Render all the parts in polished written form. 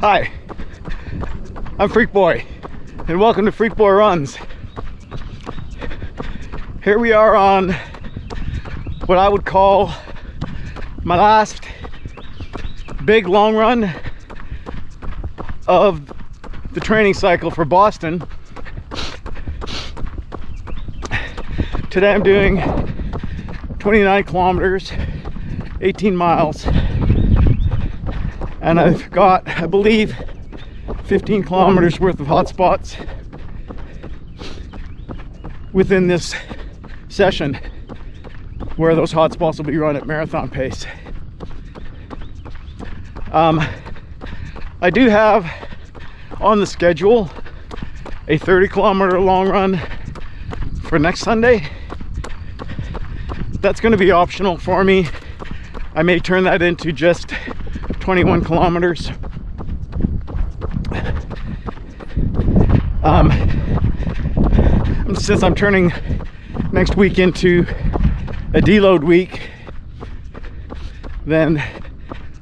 Hi, I'm Freak Boy, and welcome to Freak Boy Runs. Here we are on what I would call my last big long run of the training cycle for Boston. Today I'm doing 29 kilometers, 18 miles, and I've got, I believe, 15 kilometers worth of hot spots within this session, where those hot spots will be run at marathon pace. I do have on the schedule a 30-kilometer long run for next Sunday. That's going to be optional for me. I may turn that into just 21 kilometers. Since I'm turning next week into a deload week, then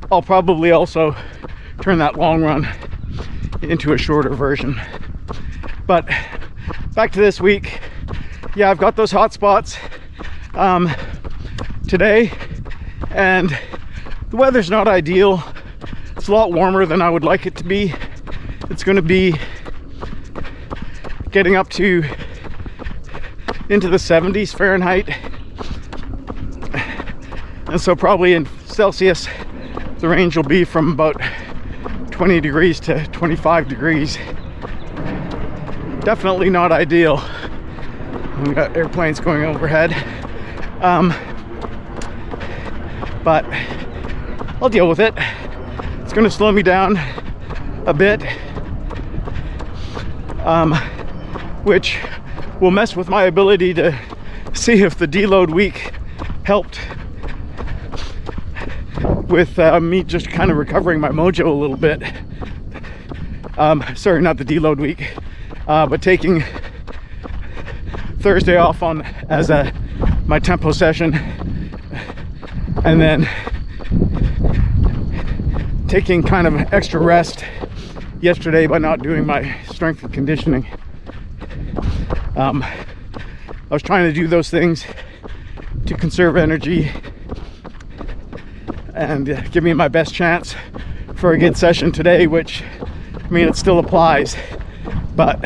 I'll probably also turn that long run into a shorter version. But back to this week. Yeah, I've got those hot spots today, and the weather's not ideal. It's a lot warmer than I would like it to be. It's going to be getting up to into the 70s Fahrenheit, and so probably in Celsius the range will be from about 20 degrees to 25 degrees. Definitely not ideal. We've got airplanes going overhead, but I'll deal with it. It's going to slow me down a bit, which will mess with my ability to see if the deload week helped with me just kind of recovering my mojo a little bit. Sorry, not the deload week, but taking Thursday off on as my tempo session, and then taking kind of extra rest yesterday by not doing my strength and conditioning. I was trying to do those things to conserve energy and give me my best chance for a good session today, which, I mean, it still applies, but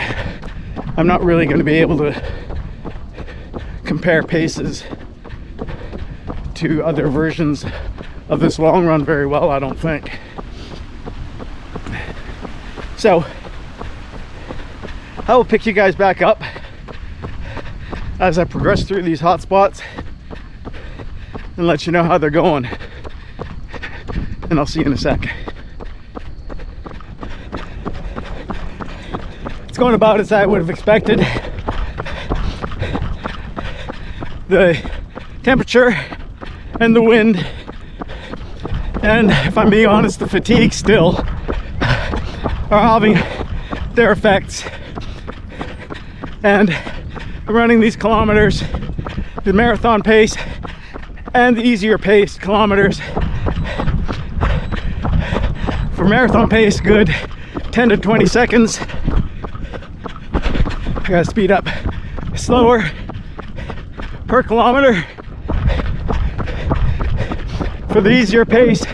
I'm not really going to be able to compare paces to other versions of this long run very well, I don't think. So I will pick you guys back up as I progress through these hot spots and let you know how they're going. And I'll see you in a sec. It's going about as I would have expected. The temperature and the wind, and if I'm being honest, the fatigue still are having their effects. And I'm running these kilometers, the marathon pace and the easier paced kilometers. For marathon pace, good 10 to 20 seconds. I gotta speed up slower per kilometer. For the easier pace,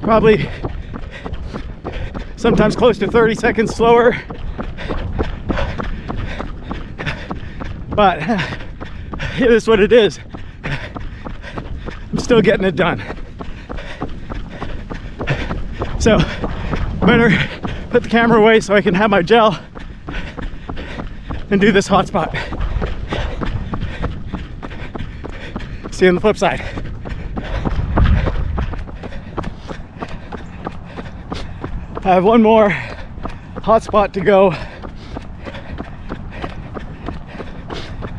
probably sometimes close to 30 seconds slower. But it is what it is. I'm still getting it done. So better put the camera away so I can have my gel and do this hot spot. See you on the flip side. I have one more hot spot to go.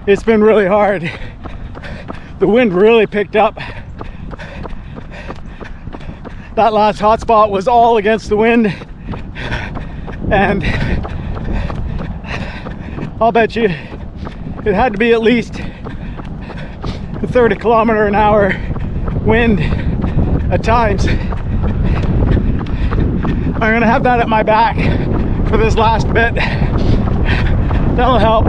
It's been really hard. The wind really picked up. That last hot spot was all against the wind, and I'll bet you it had to be at least a 30 km/h wind at times. I'm gonna have that at my back for this last bit. That'll help.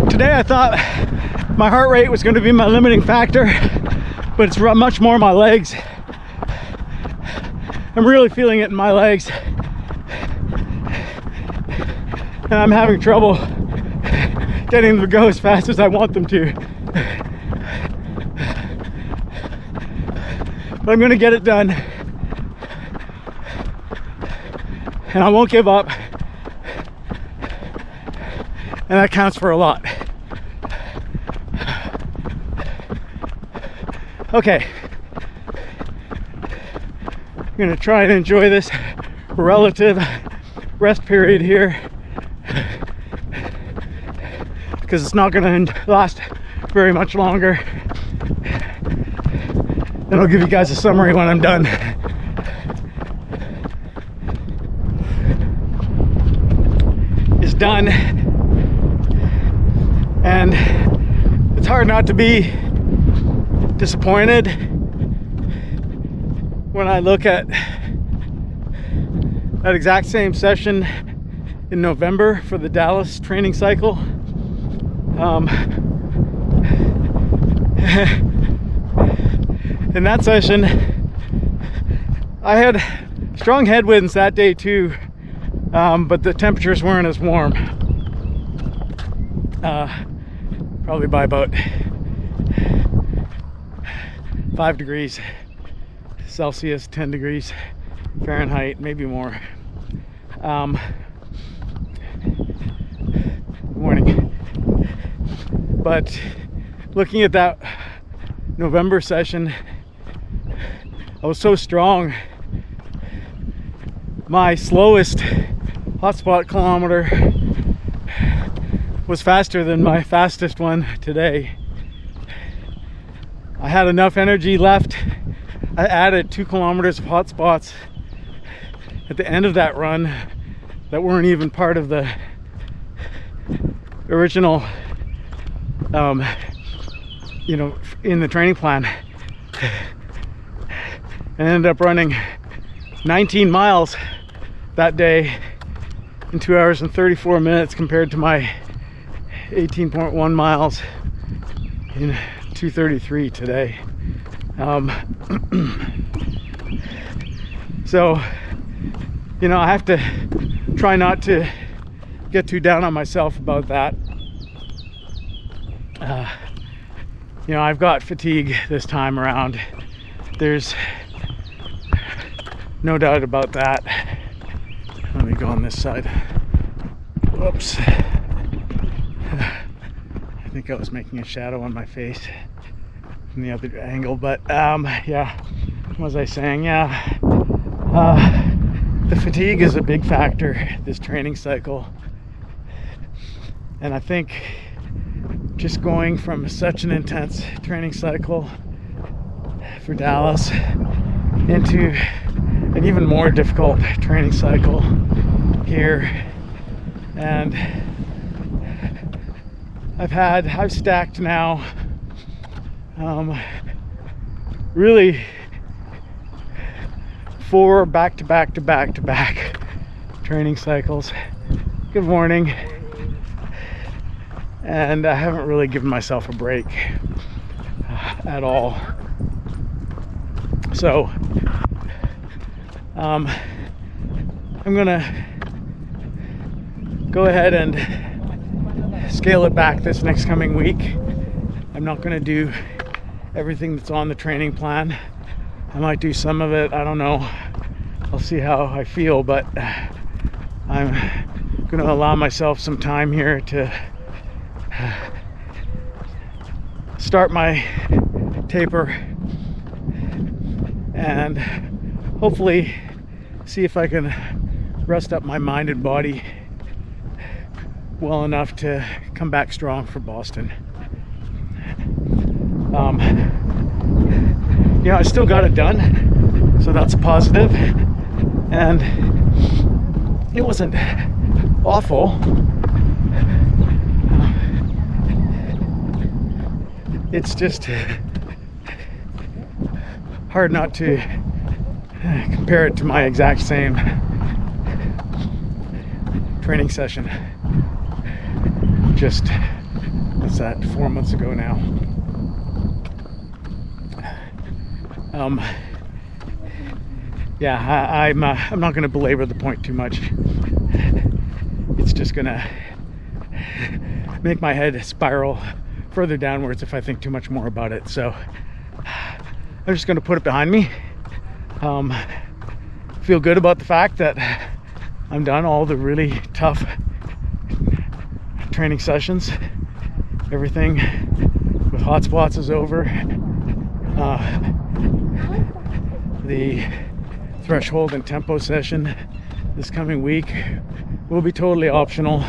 Today I thought my heart rate was going to be my limiting factor, but it's much more my legs. I'm really feeling it in my legs, and I'm having trouble getting them to go as fast as I want them to. But I'm going to get it done, and I won't give up, and that counts for a lot. Okay, I'm gonna try and enjoy this relative rest period here, because it's not gonna last very much longer. And I'll give you guys a summary when I'm done. It's done, and it's hard not to be disappointed when I look at that exact same session in November for the Dallas training cycle. In that session, I had strong headwinds that day too, but the temperatures weren't as warm. Probably by about 5 degrees Celsius, 10 degrees Fahrenheit, maybe more. Good morning. But looking at that November session, I was so strong. My slowest hotspot kilometer was faster than my fastest one today. I had enough energy left. I added 2 kilometers of hot spots at the end of that run that weren't even part of the original, in the training plan. And ended up running 19 miles that day in 2 hours and 34 minutes compared to my 18.1 miles in 2:33 today. So, I have to try not to get too down on myself about that. I've got fatigue this time around. There's no doubt about that. Let me go on this side. Whoops. I think I was making a shadow on my face from the other angle, but yeah, what was I saying? Yeah, the fatigue is a big factor this training cycle, and I think just going from such an intense training cycle for Dallas into an even more difficult training cycle here, and I've stacked now really 4 back-to-back training cycles. Good morning. And I haven't really given myself a break at all. So I'm gonna go ahead and scale it back this next coming week. I'm not gonna do everything that's on the training plan. I might do some of it, I don't know. I'll see how I feel, but I'm gonna allow myself some time here to start my taper and hopefully see if I can rest up my mind and body well enough to come back strong for Boston. I still got it done, so that's a positive, and it wasn't awful. It's just hard not to compare it to my exact same training session just, what's that, 4 months ago now. Yeah, I'm not going to belabor the point too much. It's just going to make my head spiral further downwards if I think too much more about it. So I'm just going to put it behind me. Feel good about the fact that I'm done all the really tough training sessions. Everything with hot spots is over. The threshold and tempo session this coming week will be totally optional.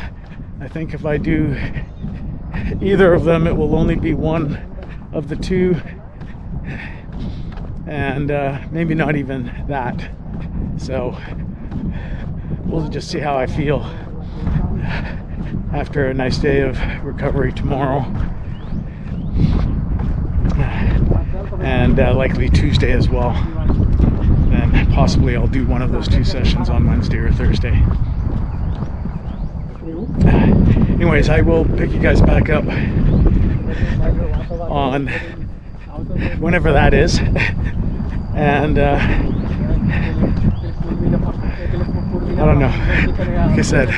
I think if I do either of them, it will only be one of the two, and maybe not even that. So we'll just see how I feel after a nice day of recovery tomorrow, and likely Tuesday as well. And possibly I'll do one of those two sessions on Wednesday or Thursday. Anyways, I will pick you guys back up on whenever that is. And I don't know. Like I said,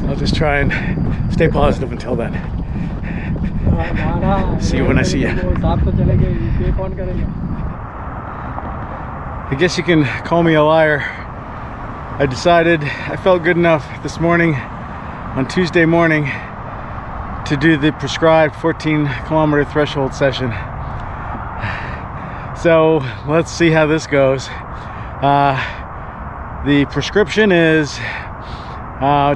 I'll just try and stay positive until then. See you when I see you. I guess you can call me a liar. I decided I felt good enough this morning on Tuesday morning to do the prescribed 14-kilometer threshold session. So let's see how this goes. The prescription is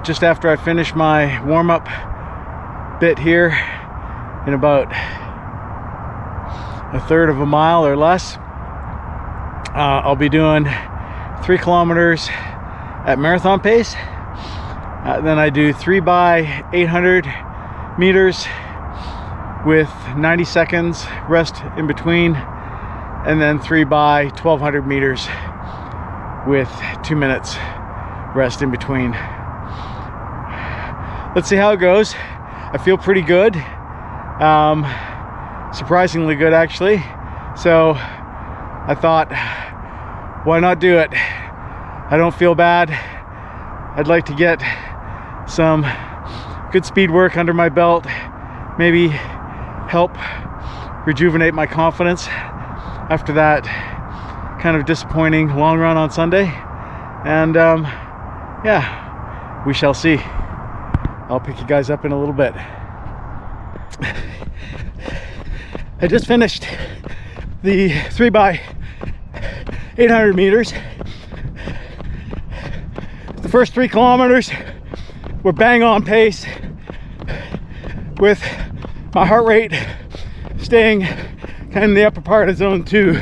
just after I finish my warm-up bit here in about a third of a mile or less. I'll be doing 3 kilometers at marathon pace. Then I do 3 by 800 meters with 90 seconds rest in between, and then 3 by 1200 meters with 2 minutes rest in between. Let's see how it goes. I feel pretty good, surprisingly good actually. So I thought, why not do it? I don't feel bad. I'd like to get some good speed work under my belt, maybe help rejuvenate my confidence after that kind of disappointing long run on Sunday. And yeah, we shall see. I'll pick you guys up in a little bit. I just finished the 3 by 800 meters. The first 3 kilometers were bang on pace, with my heart rate staying kind of in the upper part of zone 2.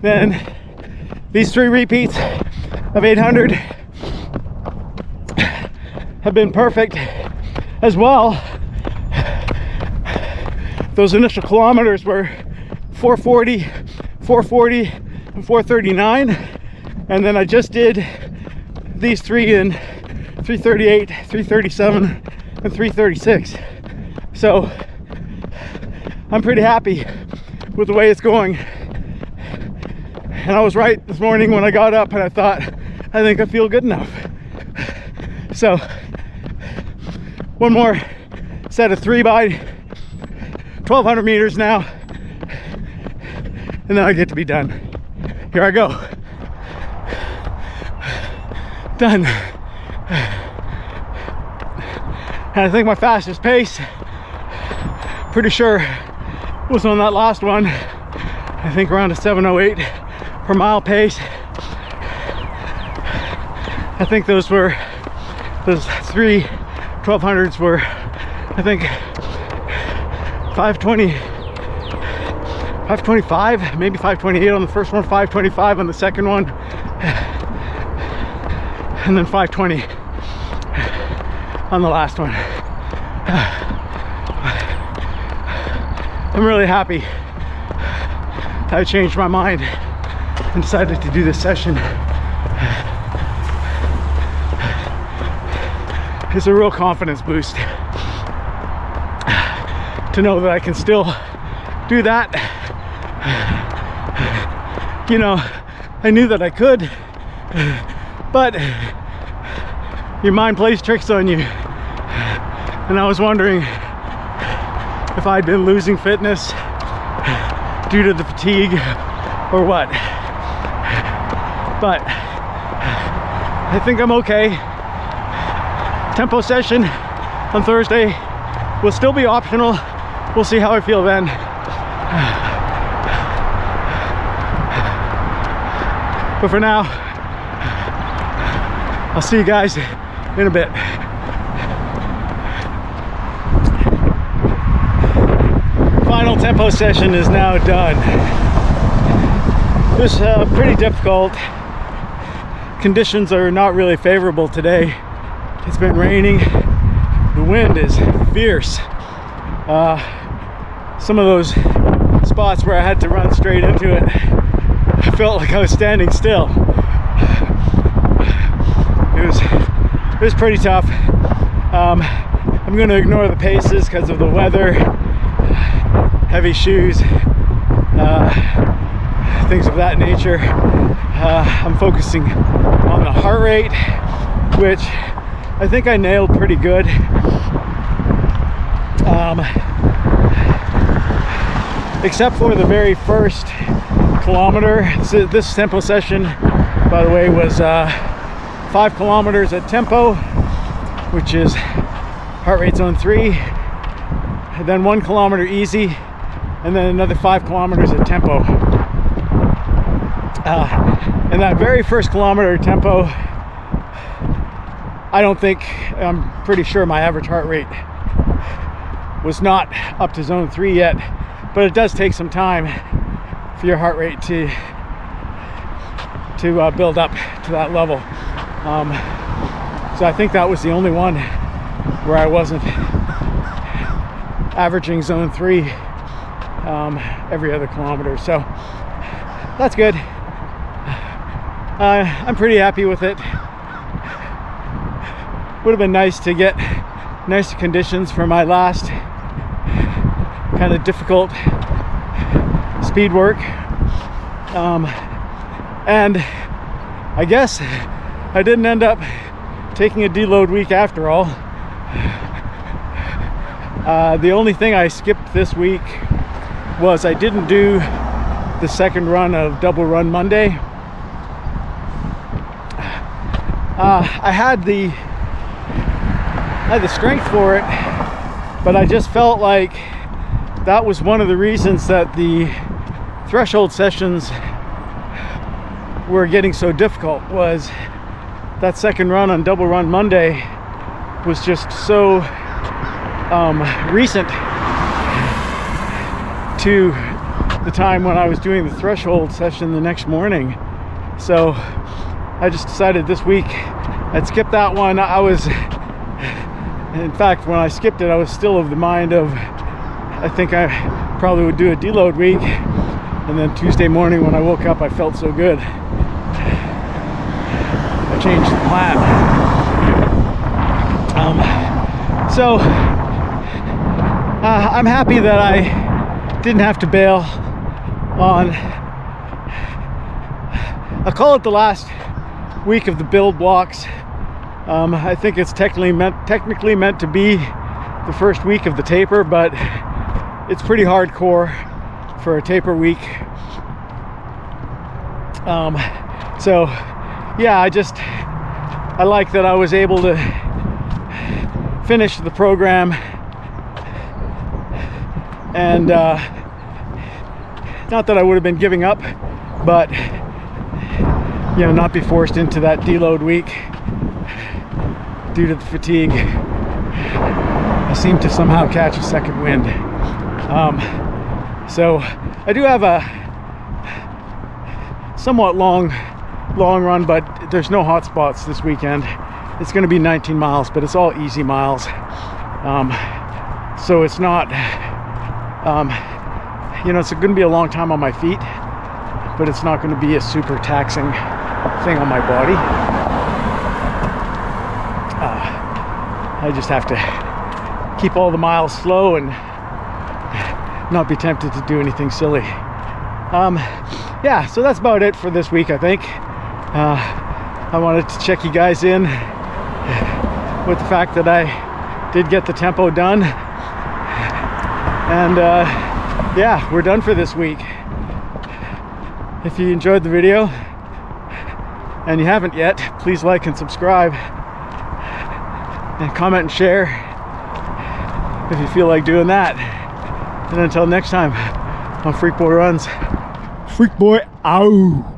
Then these 3 repeats of 800 have been perfect as well. Those initial kilometers were 440, 440, and 439, and then I just did these 3 in 338, 337, and 336. So I'm pretty happy with the way it's going. And I was right this morning when I got up and I thought, I think I feel good enough. So one more set of 3 by 1200 meters now, and then I get to be done. Here I go. Done. And I think my fastest pace, pretty sure, was on that last one. I think around a 7:08 per mile pace. I think those 3 1200s were, I think, 520, 525, maybe 528 on the first one, 525 on the second one, and then 520 on the last one. I'm really happy I changed my mind and decided to do this session is a real confidence boost to know that I can still do that. You know, I knew that I could, but your mind plays tricks on you. And I was wondering if I'd been losing fitness due to the fatigue or what. But I think I'm okay. Tempo session on Thursday will still be optional. We'll see how I feel then. But for now, I'll see you guys in a bit. Final tempo session is now done. It was pretty difficult. Conditions are not really favorable today. It's been raining. The wind is fierce. Some of those spots where I had to run straight into it, I felt like I was standing still. It was pretty tough. I'm going to ignore the paces because of the weather, heavy shoes, things of that nature. I'm focusing on the heart rate, which I think I nailed pretty good. Except for the very first kilometer. This tempo session, by the way, was 5 kilometers at tempo, which is heart rate zone 3, and then 1 kilometer easy, and then another 5 kilometers at tempo. And that very first kilometer tempo, I'm pretty sure my average heart rate was not up to zone 3 yet, but it does take some time for your heart rate to build up to that level. So I think that was the only one where I wasn't averaging zone 3 every other kilometer. So that's good. I'm pretty happy with it. Would have been nice to get nicer conditions for my last kind of difficult speed work. And I guess I didn't end up taking a deload week after all. The only thing I skipped this week was I didn't do the second run of Double Run Monday. I had the strength for it, but I just felt like that was one of the reasons that the threshold sessions were getting so difficult, was that second run on Double Run Monday was just so recent to the time when I was doing the threshold session the next morning. So I just decided this week I'd skip that one. In fact, when I skipped it, I was still of the mind of, I think I probably would do a deload week. And then Tuesday morning when I woke up, I felt so good, I changed the plan. So I'm happy that I didn't have to bail on, I call it the last week of the build blocks. I think it's technically meant to be the first week of the taper, but it's pretty hardcore for a taper week. So yeah, I like that I was able to finish the program and not that I would have been giving up, but not be forced into that deload week due to the fatigue. I seem to somehow catch a second wind. So I do have a somewhat long run, but there's no hot spots this weekend. It's going to be 19 miles, but it's all easy miles. So it's not, it's going to be a long time on my feet, but it's not going to be a super taxing thing on my body. I just have to keep all the miles slow and not be tempted to do anything silly. Yeah, so that's about it for this week, I think. I wanted to check you guys in with the fact that I did get the tempo done. And yeah, we're done for this week. If you enjoyed the video and you haven't yet, please like and subscribe and comment and share if you feel like doing that. And until next time on Freak Boy Runs, Freak Boy out.